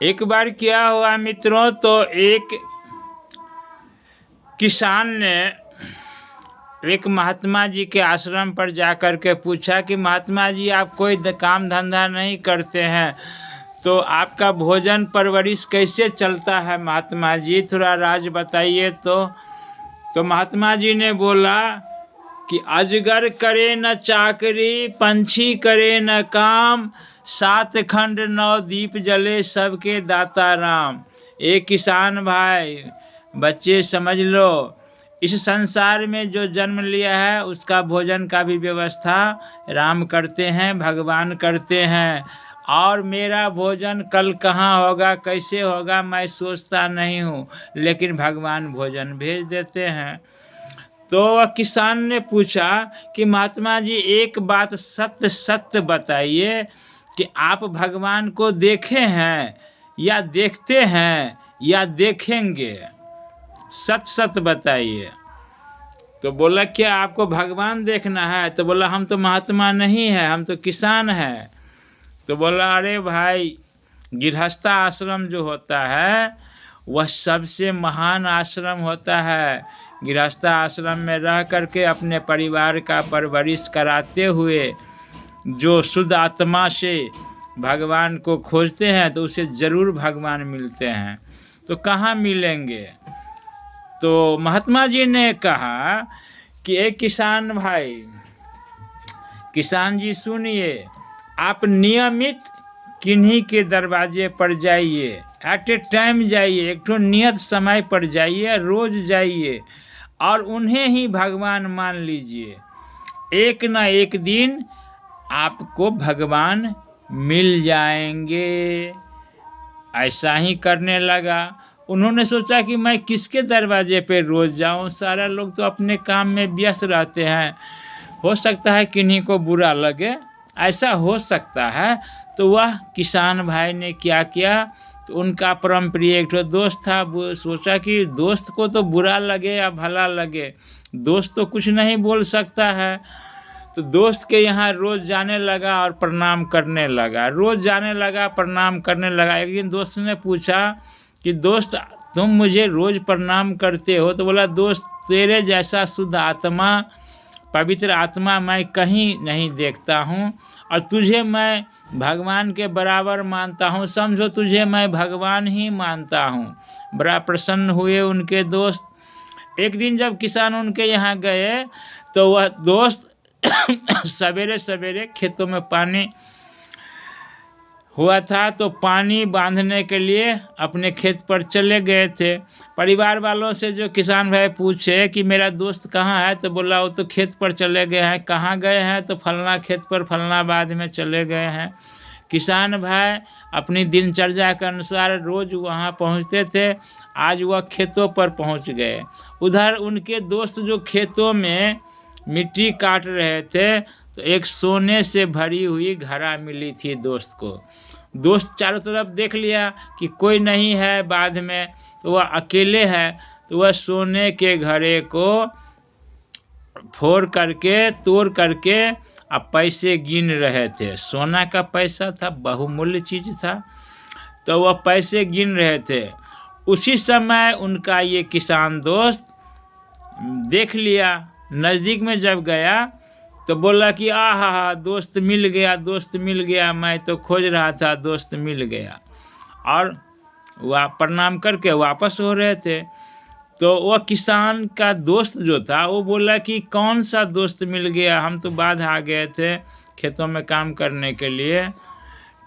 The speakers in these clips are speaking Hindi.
एक बार क्या हुआ मित्रों, तो एक किसान ने एक महात्मा जी के आश्रम पर जाकर के पूछा कि महात्मा जी, आप कोई काम धंधा नहीं करते हैं तो आपका भोजन परवरिश कैसे चलता है महात्मा जी, थोड़ा राज बताइए। तो महात्मा जी ने बोला कि अजगर करे न चाकरी, पंछी करे न काम, 7 खंड 9 दीप जले, सबके दाता राम। एक किसान भाई, बच्चे समझ लो, इस संसार में जो जन्म लिया है उसका भोजन का भी व्यवस्था राम करते हैं, भगवान करते हैं। और मेरा भोजन कल कहाँ होगा, कैसे होगा, मैं सोचता नहीं हूँ, लेकिन भगवान भोजन भेज देते हैं। तो वह किसान ने पूछा कि महात्मा जी, एक बात सत्य सत्य बताइए कि आप भगवान को देखे हैं या देखते हैं या देखेंगे, सत्य सत्य बताइए। तो बोला क्या आपको भगवान देखना है? तो बोला हम तो महात्मा नहीं है, हम तो किसान है। तो बोला अरे भाई, गृहस्थ आश्रम जो होता है वह सबसे महान आश्रम होता है। गृहस्थ आश्रम में रह करके अपने परिवार का परवरिश कराते हुए जो शुद्ध आत्मा से भगवान को खोजते हैं तो उसे ज़रूर भगवान मिलते हैं। तो कहाँ मिलेंगे? तो महात्मा जी ने कहा कि एक किसान भाई, किसान जी सुनिए, आप नियमित किन्हीं के दरवाजे पर जाइए, एट ए टाइम जाइए, एक तो नियत समय पर जाइए, रोज जाइए और उन्हें ही भगवान मान लीजिए। एक न एक दिन आपको भगवान मिल जाएंगे। ऐसा ही करने लगा। उन्होंने सोचा कि मैं किसके दरवाजे पे रोज जाऊं, सारा लोग तो अपने काम में व्यस्त रहते हैं, हो सकता है किन्हीं को बुरा लगे, ऐसा हो सकता है। तो वह किसान भाई ने क्या किया, तो उनका परम प्रिय एक दोस्त था, वो सोचा कि दोस्त को तो बुरा लगे या भला लगे, दोस्त तो कुछ नहीं बोल सकता है। तो दोस्त के यहाँ रोज़ जाने लगा और प्रणाम करने लगा, रोज़ जाने लगा, प्रणाम करने लगा। एक दिन दोस्त ने पूछा कि दोस्त, तुम मुझे रोज़ प्रणाम करते हो? तो बोला दोस्त, तेरे जैसा शुद्ध आत्मा, पवित्र आत्मा मैं कहीं नहीं देखता हूँ, और तुझे मैं भगवान के बराबर मानता हूँ, समझो तुझे मैं भगवान ही मानता हूँ। बड़ा प्रसन्न हुए उनके दोस्त। एक दिन जब किसान उनके यहाँ गए तो वह दोस्त सवेरे सवेरे खेतों में पानी हुआ था तो पानी बांधने के लिए अपने खेत पर चले गए थे। परिवार वालों से जो किसान भाई पूछे कि मेरा दोस्त कहाँ है, तो बोला वो तो खेत पर चले गए हैं। कहाँ गए हैं? तो फलना खेत पर फलनाबाद में चले गए हैं। किसान भाई अपनी दिनचर्या के अनुसार रोज़ वहाँ पहुँचते थे। आज वह खेतों पर पहुँच गए। उधर उनके दोस्त जो खेतों में मिट्टी काट रहे थे तो एक सोने से भरी हुई घड़ा मिली थी दोस्त को। दोस्त चारों तरफ देख लिया कि कोई नहीं है, बाद में तो वह अकेले है। तो वह सोने के घड़े को फोड़ करके, तोड़ करके अब पैसे गिन रहे थे। सोना का पैसा था, बहुमूल्य चीज़ था, तो वह पैसे गिन रहे थे। उसी समय उनका ये किसान दोस्त देख लिया। नज़दीक में जब गया तो बोला कि आहा, दोस्त मिल गया, दोस्त मिल गया, मैं तो खोज रहा था, दोस्त मिल गया। और वह प्रणाम करके वापस हो रहे थे तो वह किसान का दोस्त जो था वो बोला कि कौन सा दोस्त मिल गया, हम तो बाद आ गए थे खेतों में काम करने के लिए।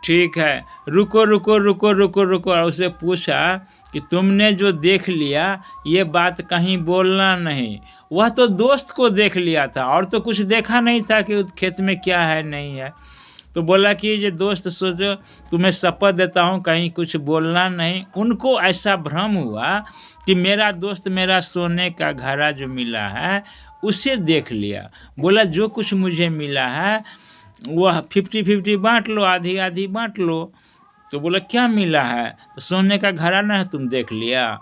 ठीक है, रुको रुको रुको रुको रुको। और उसे पूछा कि तुमने जो देख लिया ये बात कहीं बोलना नहीं। वह तो दोस्त को देख लिया था और तो कुछ देखा नहीं था कि उस खेत में क्या है नहीं है। तो बोला कि ये दोस्त, सोचो तुम्हें शपथ देता हूँ कहीं कुछ बोलना नहीं। उनको ऐसा भ्रम हुआ कि मेरा दोस्त मेरा सोने का घड़ा जो मिला है उसे देख लिया। बोला जो कुछ मुझे मिला है वह 50-50 बांट लो, आधी आधी बांट लो। तो बोला क्या मिला है? तो सोने का घड़ा ना है, तुम देख लिया।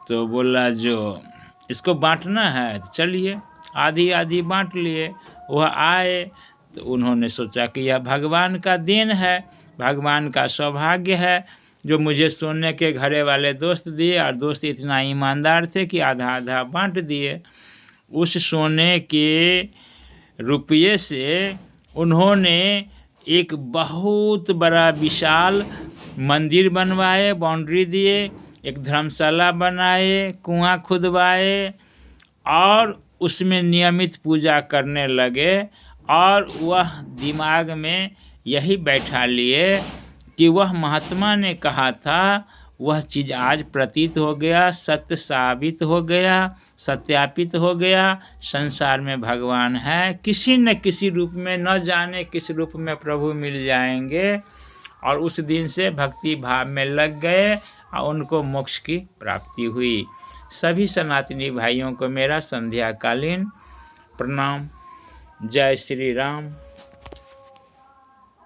तो बोला जो इसको बांटना है तो चलिए, आधी आधी बांट लिए। वह आए तो उन्होंने सोचा कि यह भगवान का देन है, भगवान का सौभाग्य है जो मुझे सोने के घड़े वाले दोस्त दिए, और दोस्त इतना ईमानदार थे कि आधा आधा बांट दिए। उस सोने के रुपये से उन्होंने एक बहुत बड़ा विशाल मंदिर बनवाए, बाउंड्री दिए, एक धर्मशाला बनाए, कुआं खुदवाए और उसमें नियमित पूजा करने लगे। और वह दिमाग में यही बैठा लिए कि वह महात्मा ने कहा था, वह चीज़ आज प्रतीत हो गया, सत्य साबित हो गया, सत्यापित हो गया। संसार में भगवान है, किसी न किसी रूप में, न जाने किस रूप में प्रभु मिल जाएंगे। और उस दिन से भक्ति भाव में लग गए और उनको मोक्ष की प्राप्ति हुई। सभी सनातनी भाइयों को मेरा संध्याकालीन प्रणाम। जय श्री राम।